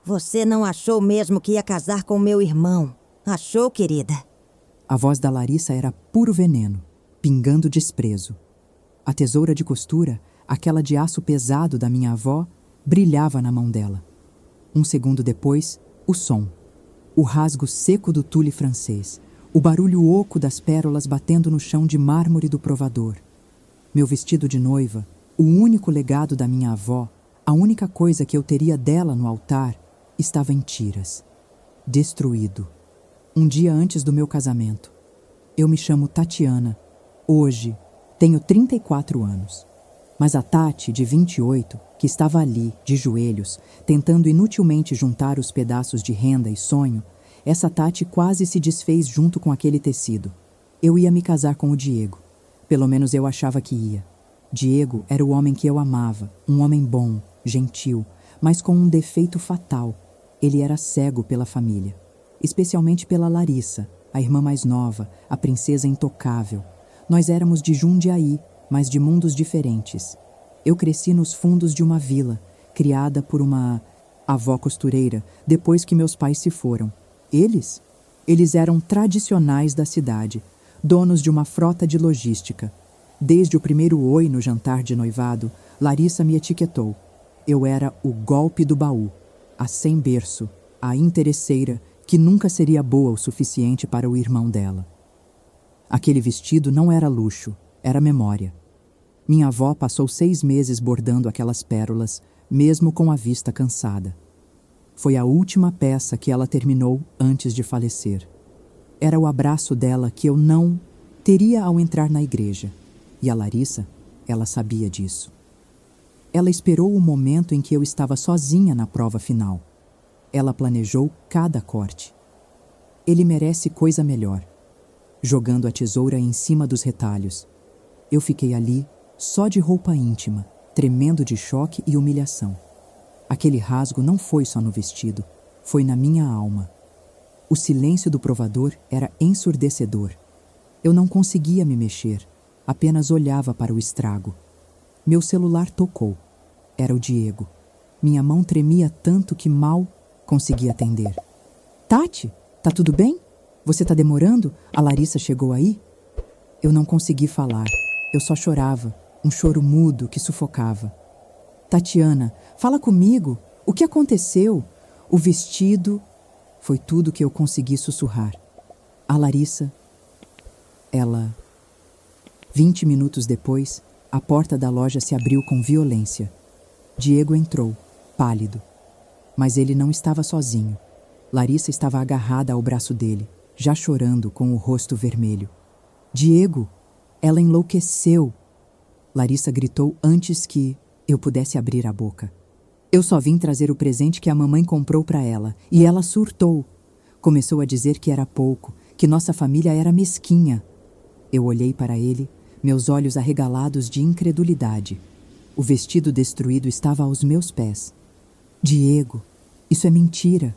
Você não achou mesmo que ia casar com meu irmão? Achou, querida? A voz da Larissa era puro veneno, pingando desprezo. A tesoura de costura, aquela de aço pesado da minha avó, brilhava na mão dela. Um segundo depois, o som. O rasgo seco do tule francês. O barulho oco das pérolas batendo no chão de mármore do provador. Meu vestido de noiva, o único legado da minha avó, a única coisa que eu teria dela no altar, estava em tiras. Destruído. Um dia antes do meu casamento. Eu me chamo Tatiana. Hoje, tenho 34 anos. Mas a Tati, de 28, que estava ali, de joelhos, tentando inutilmente juntar os pedaços de renda e sonho, essa Tati quase se desfez junto com aquele tecido. Eu ia me casar com o Diego. Pelo menos eu achava que ia. Diego era o homem que eu amava, um homem bom, gentil, mas com um defeito fatal. Ele era cego pela família. Especialmente pela Larissa, a irmã mais nova, a princesa intocável. Nós éramos de Jundiaí, mas de mundos diferentes. Eu cresci nos fundos de uma vila, criada por uma avó costureira, depois que meus pais se foram. Eles eram tradicionais da cidade, donos de uma frota de logística. Desde o primeiro oi no jantar de noivado, Larissa me etiquetou. Eu era o golpe do baú, a sem berço, a interesseira, que nunca seria boa o suficiente para o irmão dela. Aquele vestido não era luxo, era memória. Minha avó passou 6 meses bordando aquelas pérolas, mesmo com a vista cansada. Foi a última peça que ela terminou antes de falecer. Era o abraço dela que eu não teria ao entrar na igreja. E a Larissa, ela sabia disso. Ela esperou o momento em que eu estava sozinha na prova final. Ela planejou cada corte. Ele merece coisa melhor. Jogando a tesoura em cima dos retalhos. Eu fiquei ali, só de roupa íntima, tremendo de choque e humilhação. Aquele rasgo não foi só no vestido, foi na minha alma. O silêncio do provador era ensurdecedor. Eu não conseguia me mexer, apenas olhava para o estrago. Meu celular tocou. Era o Diego. Minha mão tremia tanto que mal conseguia atender. Tati, tá tudo bem? Você tá demorando? A Larissa chegou aí? Eu não consegui falar. Eu só chorava, um choro mudo que sufocava. Tatiana, fala comigo. O que aconteceu? O vestido... Foi tudo que eu consegui sussurrar. A Larissa... Ela... 20 minutos depois, a porta da loja se abriu com violência. Diego entrou, pálido. Mas ele não estava sozinho. Larissa estava agarrada ao braço dele, já chorando com o rosto vermelho. Diego! Ela enlouqueceu! Larissa gritou antes que eu pudesse abrir a boca. Eu só vim trazer o presente que a mamãe comprou para ela, e ela surtou. Começou a dizer que era pouco, que nossa família era mesquinha. Eu olhei para ele, meus olhos arregalados de incredulidade. O vestido destruído estava aos meus pés. Diego, isso é mentira,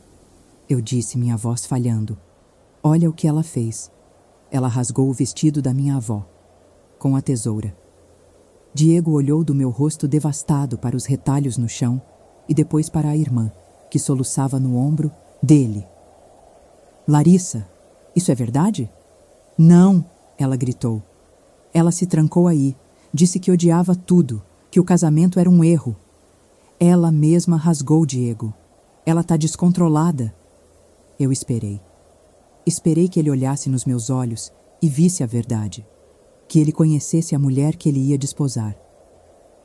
eu disse, minha voz falhando. Olha o que ela fez. Ela rasgou o vestido da minha avó, com a tesoura. Diego olhou do meu rosto devastado para os retalhos no chão e depois para a irmã, que soluçava no ombro dele. Larissa, isso é verdade? Não, ela gritou. Ela se trancou aí, disse que odiava tudo, que o casamento era um erro. Ela mesma rasgou Diego. Ela tá descontrolada. Eu esperei. Esperei que ele olhasse nos meus olhos e visse a verdade. Que ele conhecesse a mulher que ele ia desposar.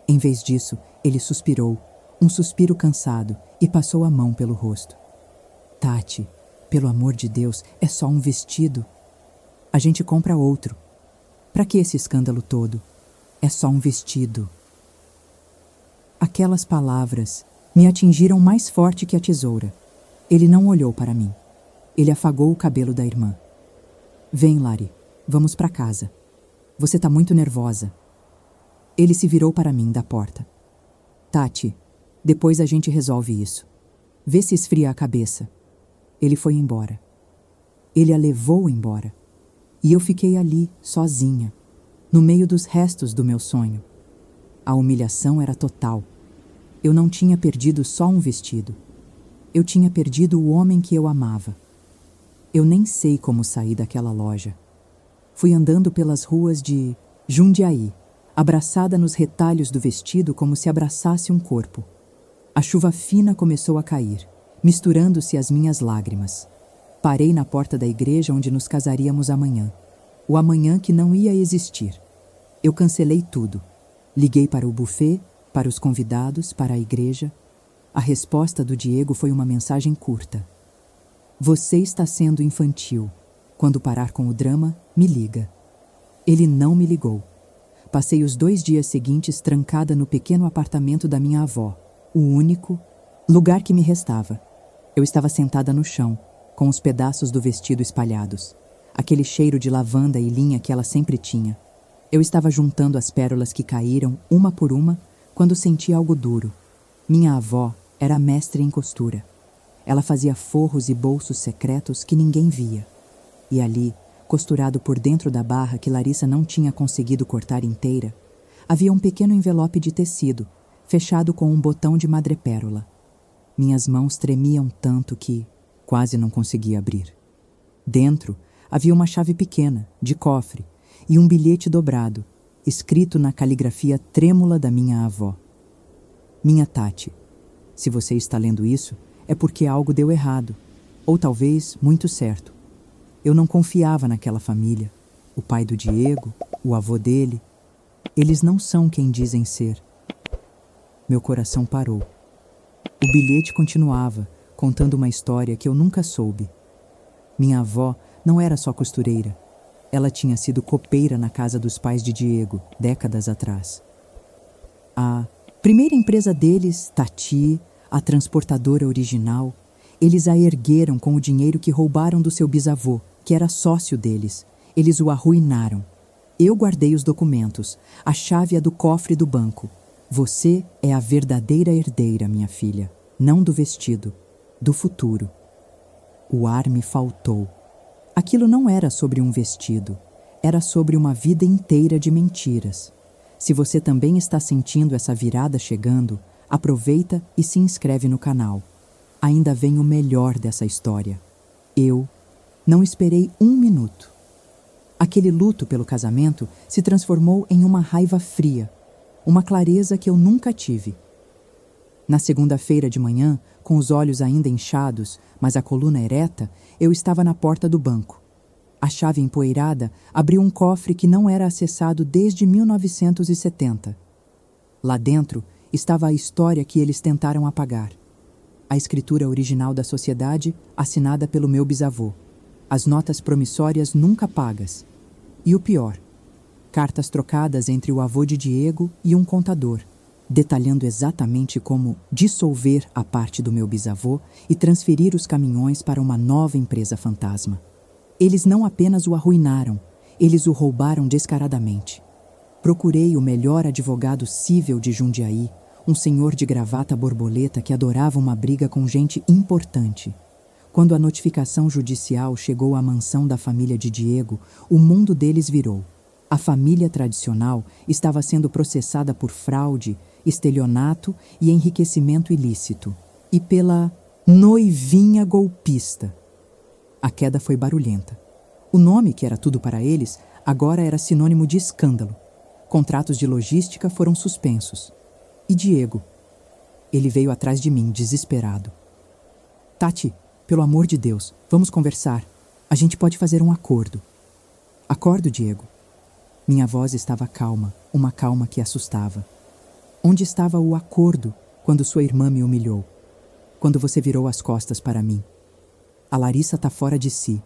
Em vez disso, ele suspirou, um suspiro cansado, e passou a mão pelo rosto. Tati, pelo amor de Deus, é só um vestido. A gente compra outro. Pra que esse escândalo todo? É só um vestido. Aquelas palavras me atingiram mais forte que a tesoura. Ele não olhou para mim. Ele afagou o cabelo da irmã. Vem, Lari, vamos para casa. Você tá muito nervosa. Ele se virou para mim da porta. Tati, depois a gente resolve isso. Vê se esfria a cabeça. Ele foi embora. Ele a levou embora. E eu fiquei ali, sozinha, no meio dos restos do meu sonho. A humilhação era total. Eu não tinha perdido só um vestido. Eu tinha perdido o homem que eu amava. Eu nem sei como saí daquela loja. Fui andando pelas ruas de Jundiaí, abraçada nos retalhos do vestido como se abraçasse um corpo. A chuva fina começou a cair, misturando-se às minhas lágrimas. Parei na porta da igreja onde nos casaríamos amanhã. O amanhã que não ia existir. Eu cancelei tudo. Liguei para o buffet, para os convidados, para a igreja. A resposta do Diego foi uma mensagem curta. Você está sendo infantil. Quando parar com o drama, me liga. Ele não me ligou. Passei os 2 dias seguintes trancada no pequeno apartamento da minha avó, o único lugar que me restava. Eu estava sentada no chão, com os pedaços do vestido espalhados. Aquele cheiro de lavanda e linha que ela sempre tinha. Eu estava juntando as pérolas que caíram, uma por uma, quando senti algo duro. Minha avó era mestre em costura. Ela fazia forros e bolsos secretos que ninguém via. E ali, costurado por dentro da barra que Larissa não tinha conseguido cortar inteira, havia um pequeno envelope de tecido, fechado com um botão de madrepérola. Minhas mãos tremiam tanto que quase não conseguia abrir. Dentro havia uma chave pequena, de cofre, e um bilhete dobrado, escrito na caligrafia trêmula da minha avó. Minha Tati, se você está lendo isso, é porque algo deu errado, ou talvez muito certo. Eu não confiava naquela família, o pai do Diego, o avô dele. Eles não são quem dizem ser. Meu coração parou. O bilhete continuava, contando uma história que eu nunca soube. Minha avó não era só costureira. Ela tinha sido copeira na casa dos pais de Diego, décadas atrás. A primeira empresa deles, Tati, a transportadora original, eles a ergueram com o dinheiro que roubaram do seu bisavô, que era sócio deles. Eles o arruinaram. Eu guardei os documentos, a chave é do cofre do banco. Você é a verdadeira herdeira, minha filha, não do vestido, do futuro. O ar me faltou. Aquilo não era sobre um vestido, era sobre uma vida inteira de mentiras. Se você também está sentindo essa virada chegando, aproveita e se inscreve no canal. Ainda vem o melhor dessa história. Eu não esperei 1 minuto. Aquele luto pelo casamento se transformou em uma raiva fria, uma clareza que eu nunca tive. Na segunda-feira de manhã, com os olhos ainda inchados, mas a coluna ereta, eu estava na porta do banco. A chave empoeirada abriu um cofre que não era acessado desde 1970. Lá dentro estava a história que eles tentaram apagar. A escritura original da sociedade, assinada pelo meu bisavô. As notas promissórias nunca pagas. E o pior, cartas trocadas entre o avô de Diego e um contador, detalhando exatamente como dissolver a parte do meu bisavô e transferir os caminhões para uma nova empresa fantasma. Eles não apenas o arruinaram, eles o roubaram descaradamente. Procurei o melhor advogado cível de Jundiaí, um senhor de gravata borboleta que adorava uma briga com gente importante. Quando a notificação judicial chegou à mansão da família de Diego, o mundo deles virou. A família tradicional estava sendo processada por fraude, estelionato e enriquecimento ilícito. E pela noivinha golpista. A queda foi barulhenta. O nome, que era tudo para eles, agora era sinônimo de escândalo. Contratos de logística foram suspensos. E Diego? Ele veio atrás de mim, desesperado. Tati, pelo amor de Deus, vamos conversar. A gente pode fazer um acordo. Acordo, Diego. Minha voz estava calma, uma calma que assustava. Onde estava o acordo quando sua irmã me humilhou? Quando você virou as costas para mim? A Larissa está fora de si.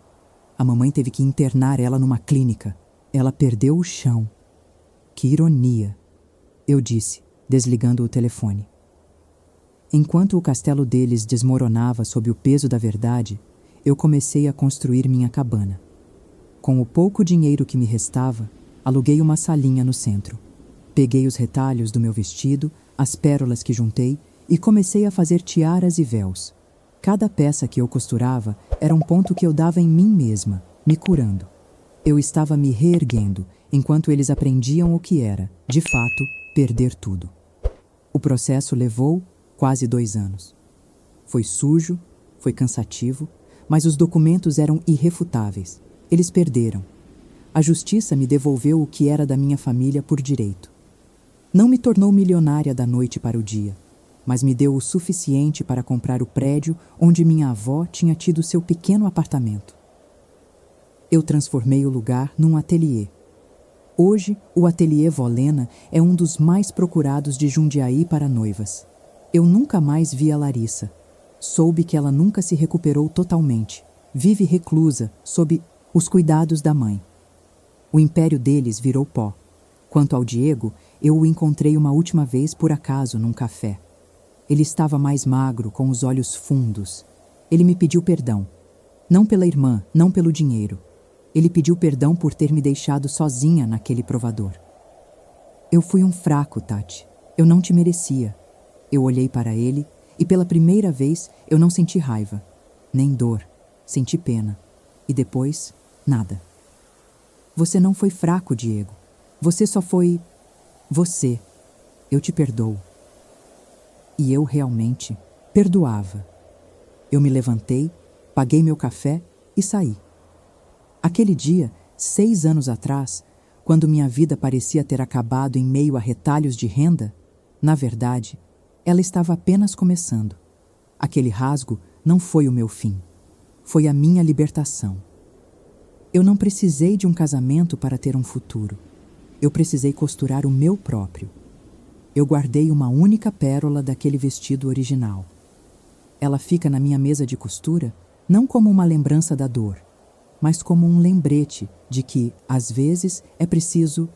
A mamãe teve que internar ela numa clínica. Ela perdeu o chão. Que ironia, eu disse, desligando o telefone. Enquanto o castelo deles desmoronava sob o peso da verdade, eu comecei a construir minha cabana. Com o pouco dinheiro que me restava, aluguei uma salinha no centro. Peguei os retalhos do meu vestido, as pérolas que juntei e comecei a fazer tiaras e véus. Cada peça que eu costurava era um ponto que eu dava em mim mesma, me curando. Eu estava me reerguendo, enquanto eles aprendiam o que era, de fato, perder tudo. O processo levou quase 2 anos. Foi sujo, foi cansativo, mas os documentos eram irrefutáveis. Eles perderam. A justiça me devolveu o que era da minha família por direito. Não me tornou milionária da noite para o dia, mas me deu o suficiente para comprar o prédio onde minha avó tinha tido seu pequeno apartamento. Eu transformei o lugar num ateliê. Hoje, o ateliê Volena é um dos mais procurados de Jundiaí para noivas. Eu nunca mais vi a Larissa. Soube que ela nunca se recuperou totalmente. Vive reclusa, sob os cuidados da mãe. O império deles virou pó. Quanto ao Diego, eu o encontrei uma última vez por acaso num café. Ele estava mais magro, com os olhos fundos. Ele me pediu perdão. Não pela irmã, não pelo dinheiro. Ele pediu perdão por ter me deixado sozinha naquele provador. Eu fui um fraco, Tati. Eu não te merecia. Eu olhei para ele e pela primeira vez eu não senti raiva, nem dor. Senti pena. E depois, nada. Você não foi fraco, Diego. Você só foi... você. Eu te perdoo. E eu realmente perdoava. Eu me levantei, paguei meu café e saí. Aquele dia, 6 anos atrás, quando minha vida parecia ter acabado em meio a retalhos de renda, na verdade, ela estava apenas começando. Aquele rasgo não foi o meu fim. Foi a minha libertação. Eu não precisei de um casamento para ter um futuro. Eu precisei costurar o meu próprio. Eu guardei uma única pérola daquele vestido original. Ela fica na minha mesa de costura não como uma lembrança da dor, mas como um lembrete de que, às vezes, é preciso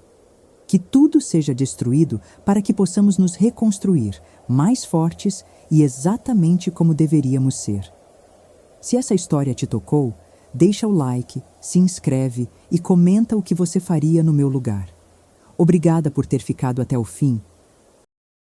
que tudo seja destruído para que possamos nos reconstruir mais fortes e exatamente como deveríamos ser. Se essa história te tocou, deixa o like, se inscreve e comenta o que você faria no meu lugar. Obrigada por ter ficado até o fim